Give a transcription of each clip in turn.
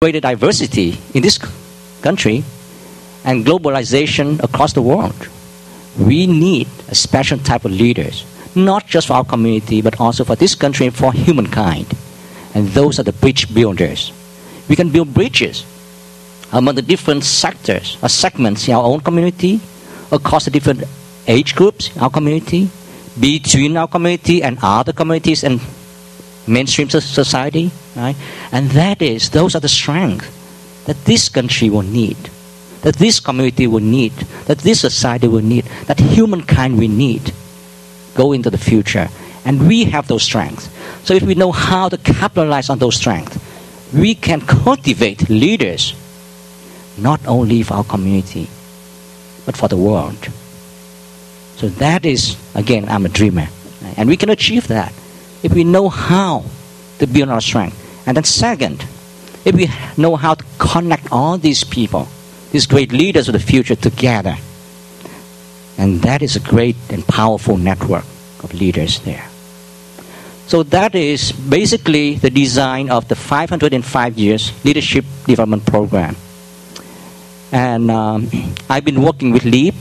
greater diversity in this country and globalization across the world. We need a special type of leaders, not just for our community, but also for this country and for humankind. And those are the bridge builders. We can build bridges among the different sectors or segments in our own community, across the different age groups in our community, between our community and other communities and mainstream society, right? And those are the strengths that this country will need, that this community will need, that this society will need, that humankind will need go into the future. And we have those strengths. So if we know how to capitalize on those strengths, we can cultivate leaders not only for our community, but for the world. So that is, again, I'm a dreamer. And we can achieve that if we know how to build our strength. And then second, if we know how to connect all these people, these great leaders of the future together. And that is a great and powerful network of leaders there. So that is basically the design of the 505 Years Leadership Development Program. And I've been working with LEAP,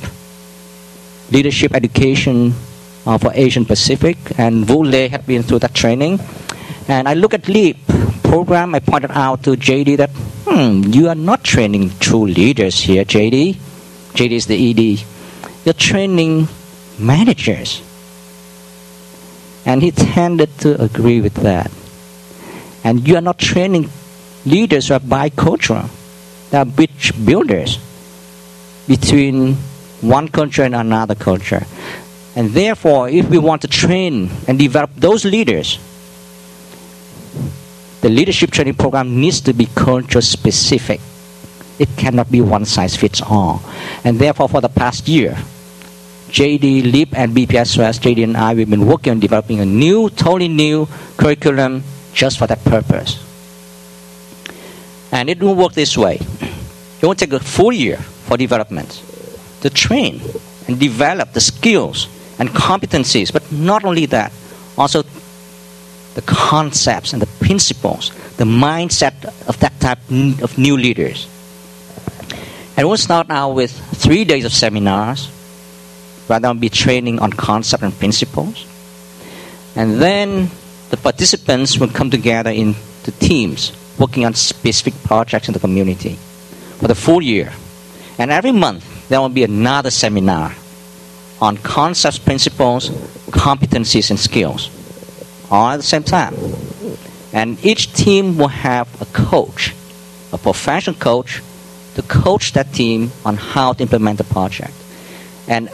Leadership Education for Asian Pacific, and Vu Le had been through that training. And I look at LEAP program, I pointed out to JD that, you are not training true leaders here, JD. JD is the ED. You're training managers. And he tended to agree with that. And you are not training leaders who are bicultural. They are bridge builders between one culture and another culture. And therefore, if we want to train and develop those leaders, the leadership training program needs to be culture specific. It cannot be one size fits all. And therefore, for the past year, JD, LEAP, and BPSOS, JD and I, we've been working on developing a totally new curriculum just for that purpose. And it will work this way. It will take a full year for development to train and develop the skills and competencies. But not only that, also the concepts and the principles, the mindset of that type of new leaders. And we'll start out with 3 days of seminars, rather than be training on concepts and principles. And then the participants will come together into teams, working on specific projects in the community for the full year. And every month, there will be another seminar on concepts, principles, competencies, and skills, all at the same time. And each team will have a coach, a professional coach, to coach that team on how to implement the project. And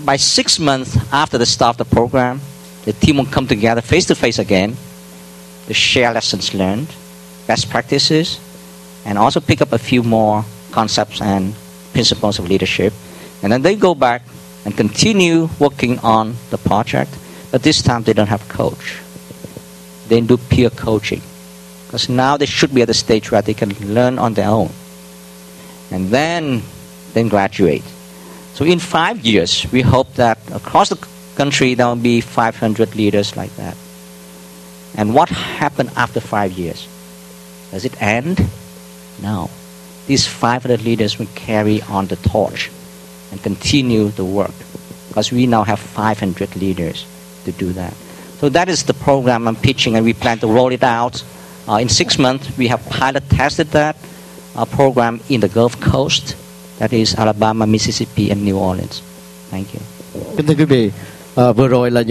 by 6 months after the start of the program, the team will come together face-to-face again to share lessons learned, best practices, and also pick up a few more concepts and principles of leadership. And then they go back and continue working on the project, but this time they don't have a coach. They do peer coaching, because now they should be at the stage where they can learn on their own. And then graduate. So in 5 years, we hope that across the country there will be 500 leaders like that. And what happened after 5 years? Does it end? No. These 500 leaders will carry on the torch and continue the work, because we now have 500 leaders to do that. So that is the program I'm pitching, and we plan to roll it out. In 6 months, we have pilot tested that program in the Gulf Coast. That is Alabama, Mississippi, and New Orleans. Thank you. Kính thưa quý vị, vừa rồi là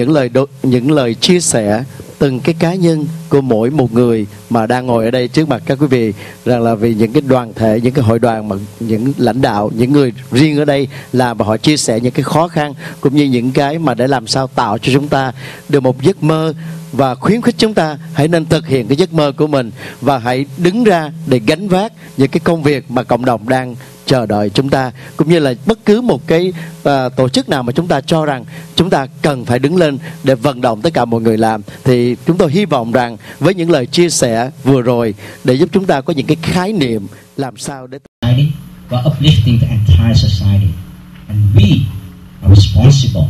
những lời chia sẻ từng cái cá nhân của mỗi một người mà đang ngồi ở đây trước mặt các quý vị, rằng là vì những cái đoàn thể, những cái hội đoàn mà những lãnh đạo, những người riêng ở đây làm, và họ chia sẻ những cái khó khăn cũng như những cái mà để làm sao tạo cho chúng ta được một giấc mơ, và khuyến khích chúng ta hãy nên thực hiện cái giấc mơ của mình và hãy đứng ra để gánh vác những cái công việc mà cộng đồng đang chờ đợi chúng ta, cũng như là bất cứ một cái tổ chức nào mà chúng ta cho rằng chúng ta cần phải đứng lên để vận động tất cả mọi người làm. Thì chúng tôi hy vọng rằng với những lời chia sẻ vừa rồi để giúp chúng ta có những cái khái niệm làm sao để for uplifting the entire society, and we are responsible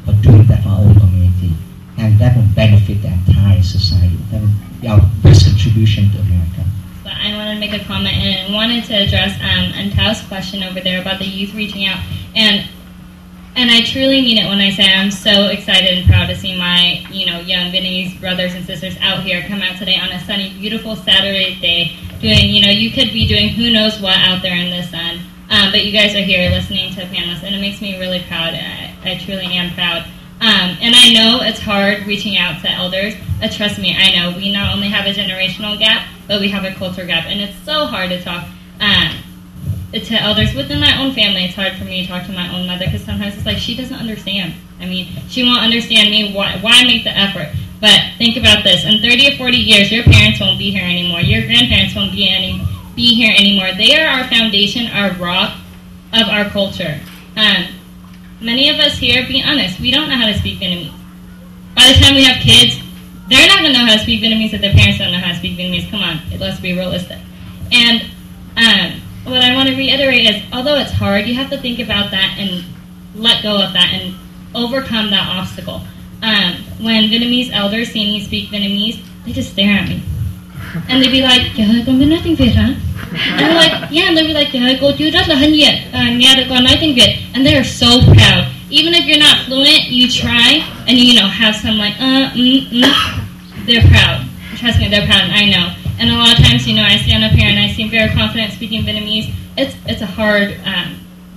for doing that for our own community, and that will benefit the entire society. That will be our best contribution to America. But I want to wanted to make a comment and wanted to address Antao's question over there about the youth reaching out. And I truly mean it when I say I'm so excited and proud to see my, young Vietnamese brothers and sisters out here come out today on a sunny, beautiful Saturday day doing, you could be doing who knows what out there in the sun. But you guys are here listening to panelists, and it makes me really proud. I truly am proud. And I know it's hard reaching out to elders. Trust me, I know. We not only have a generational gap, but we have a culture gap. And it's so hard to talk to elders within my own family. It's hard for me to talk to my own mother because sometimes it's like she doesn't understand. I mean, she won't understand me. Why make the effort? But think about this. In 30 or 40 years, your parents won't be here anymore. Your grandparents won't be here anymore. They are our foundation, our rock of our culture. Many of us here, be honest, we don't know how to speak Vietnamese. By the time we have kids, they're not going to know how to speak Vietnamese if their parents don't know how to speak Vietnamese. Come on, let's be realistic. And what I want to reiterate is, although it's hard, you have to think about that and let go of that and overcome that obstacle. When Vietnamese elders see me speak Vietnamese, they just stare at me. And they'd be like, trời ơi, con biết nói tiếng Việt hả? And they're like, yeah, and they'd be like, trời ơi, cô chú rất là hân nhiệt, nghe được con nói tiếng Việt. And they are so proud. Even if you're not fluent, you try, and have some like, they're proud. Trust me, they're proud, and I know. And a lot of times, I stand up here and I seem very confident speaking Vietnamese. It's a hard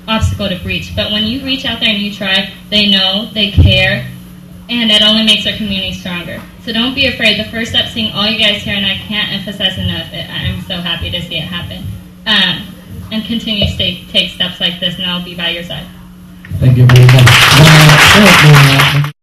obstacle to breach. But when you reach out there and you try, they know, they care, and it only makes our community stronger. So don't be afraid. The first step, seeing all you guys here, and I can't emphasize enough, I'm so happy to see it happen. And continue to take steps like this, and I'll be by your side. Thank you very much.